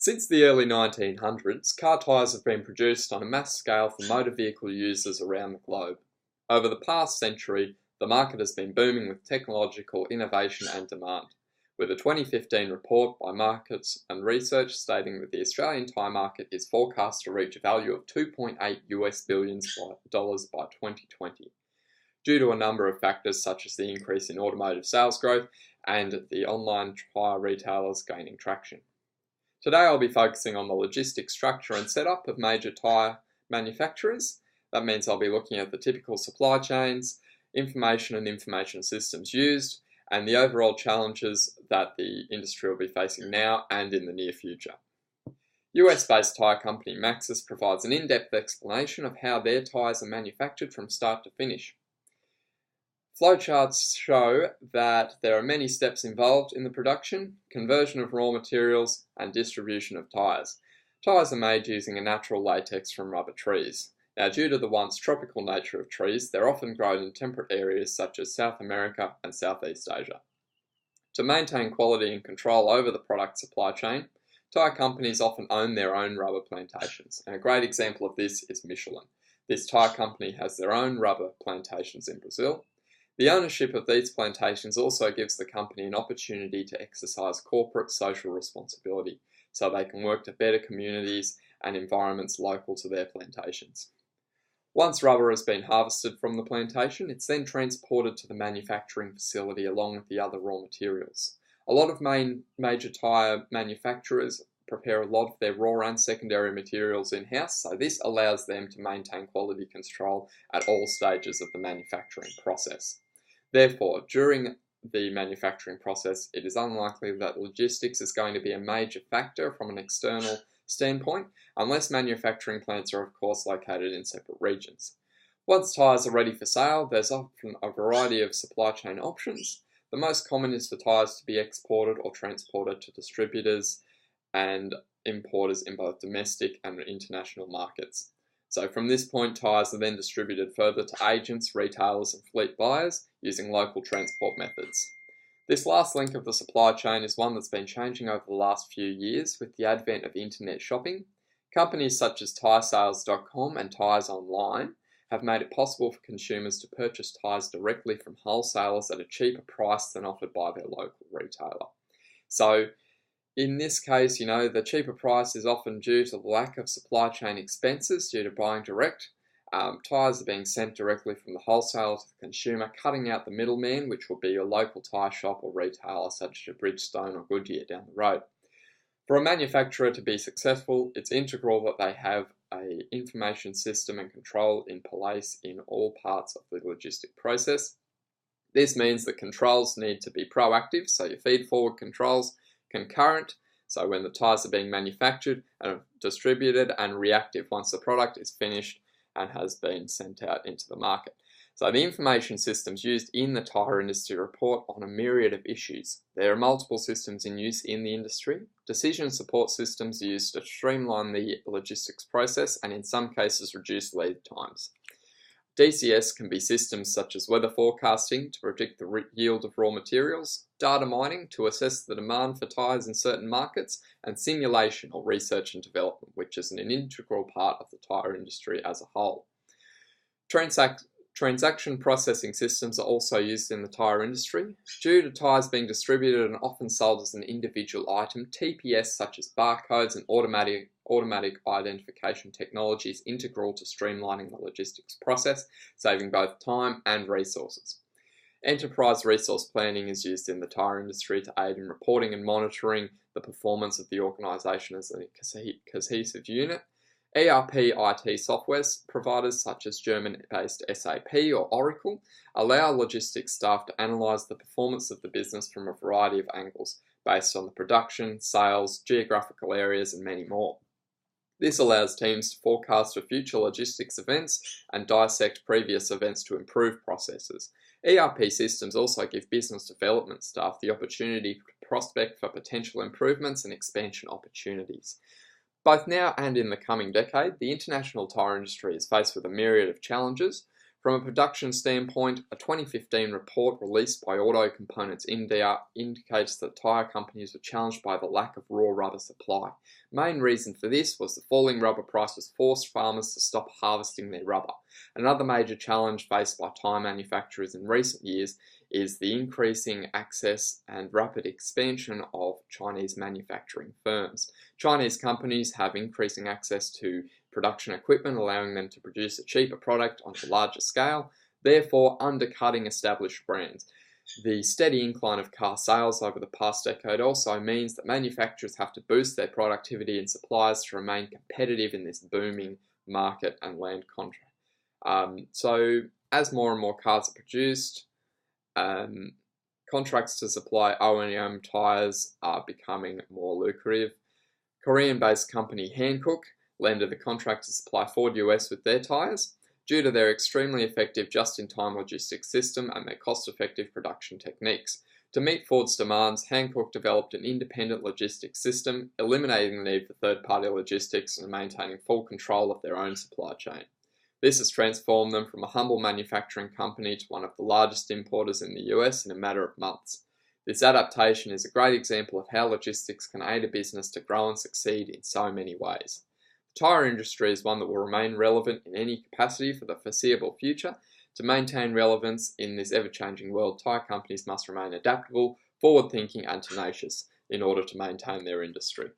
Since the early 1900s, car tyres have been produced on a mass scale for motor vehicle users around the globe. Over the past century, the market has been booming with technological innovation and demand, with a 2015 report by Markets and Research stating that the Australian tyre market is forecast to reach a value of $2.8 billion by 2020, due to a number of factors such as the increase in automotive sales growth and the online tyre retailers gaining traction. Today I'll be focusing on the logistics structure and setup of major tyre manufacturers. That means I'll be looking at the typical supply chains, information and information systems used, and the overall challenges that the industry will be facing now and in the near future. US-based tyre company Maxxis provides an in-depth explanation of how their tyres are manufactured from start to finish. Flowcharts show that there are many steps involved in the production, conversion of raw materials, and distribution of tyres. Tyres are made using a natural latex from rubber trees. Now, due to the once tropical nature of trees, they're often grown in temperate areas such as South America and Southeast Asia. To maintain quality and control over the product supply chain, tyre companies often own their own rubber plantations, and a great example of this is Michelin. This tyre company has their own rubber plantations in Brazil. The ownership of these plantations also gives the company an opportunity to exercise corporate social responsibility, so they can work to better communities and environments local to their plantations. Once rubber has been harvested from the plantation, it's then transported to the manufacturing facility along with the other raw materials. A lot of major tyre manufacturers prepare a lot of their raw and secondary materials in-house, so this allows them to maintain quality control at all stages of the manufacturing process. Therefore, during the manufacturing process, it is unlikely that logistics is going to be a major factor from an external standpoint, unless manufacturing plants are of course located in separate regions. Once tyres are ready for sale, there's often a variety of supply chain options. The most common is for tyres to be exported or transported to distributors and importers in both domestic and international markets. So from this point, tyres are then distributed further to agents, retailers and fleet buyers using local transport methods. This last link of the supply chain is one that's been changing over the last few years with the advent of internet shopping. Companies such as tyresales.com and Tyres Online have made it possible for consumers to purchase tyres directly from wholesalers at a cheaper price than offered by their local retailer. So in this case, the cheaper price is often due to the lack of supply chain expenses due to buying direct. Tyres are being sent directly from the wholesaler to the consumer, cutting out the middleman, which will be your local tyre shop or retailer such as Bridgestone or Goodyear down the road. For a manufacturer to be successful, it's integral that they have an information system and control in place in all parts of the logistic process. This means that controls need to be proactive, so your feed-forward controls, concurrent, so when the tyres are being manufactured and distributed, and reactive once the product is finished and has been sent out into the market. So the information systems used in the tyre industry report on a myriad of issues. There are multiple systems in use in the industry. Decision support systems are used to streamline the logistics process and in some cases reduce lead times. DCS can be systems such as weather forecasting to predict the yield of raw materials, data mining to assess the demand for tyres in certain markets, and simulation or research and development, which is an integral part of the tyre industry as a whole. Transaction processing systems are also used in the tyre industry. Due to tyres being distributed and often sold as an individual item, TPS such as barcodes and automatic identification technology is integral to streamlining the logistics process, saving both time and resources. Enterprise resource planning is used in the tyre industry to aid in reporting and monitoring the performance of the organisation as a cohesive unit. ERP IT software providers such as German-based SAP or Oracle allow logistics staff to analyse the performance of the business from a variety of angles based on the production, sales, geographical areas and many more. This allows teams to forecast for future logistics events and dissect previous events to improve processes. ERP systems also give business development staff the opportunity to prospect for potential improvements and expansion opportunities. Both now and in the coming decade, the international tyre industry is faced with a myriad of challenges, From a production standpoint, a 2015 report released by Auto Components India indicates that tyre companies were challenged by the lack of raw rubber supply. Main reason for this was the falling rubber prices forced farmers to stop harvesting their rubber. Another major challenge faced by tyre manufacturers in recent years is the increasing access and rapid expansion of Chinese manufacturing firms. Chinese companies have increasing access to production equipment, allowing them to produce a cheaper product on a larger scale, therefore undercutting established brands. The steady incline of car sales over the past decade also means that manufacturers have to boost their productivity and supplies to remain competitive in this booming market and land contract. So as more and more cars are produced, contracts to supply OEM tyres are becoming more lucrative. Korean-based company Hankook landed a contract to supply Ford US with their tyres due to their extremely effective just-in-time logistics system and their cost-effective production techniques. To meet Ford's demands, Hankook developed an independent logistics system, eliminating the need for third-party logistics and maintaining full control of their own supply chain. This has transformed them from a humble manufacturing company to one of the largest importers in the US in a matter of months. This adaptation is a great example of how logistics can aid a business to grow and succeed in so many ways. The tyre industry is one that will remain relevant in any capacity for the foreseeable future. To maintain relevance in this ever-changing world, tyre companies must remain adaptable, forward-thinking and tenacious in order to maintain their industry.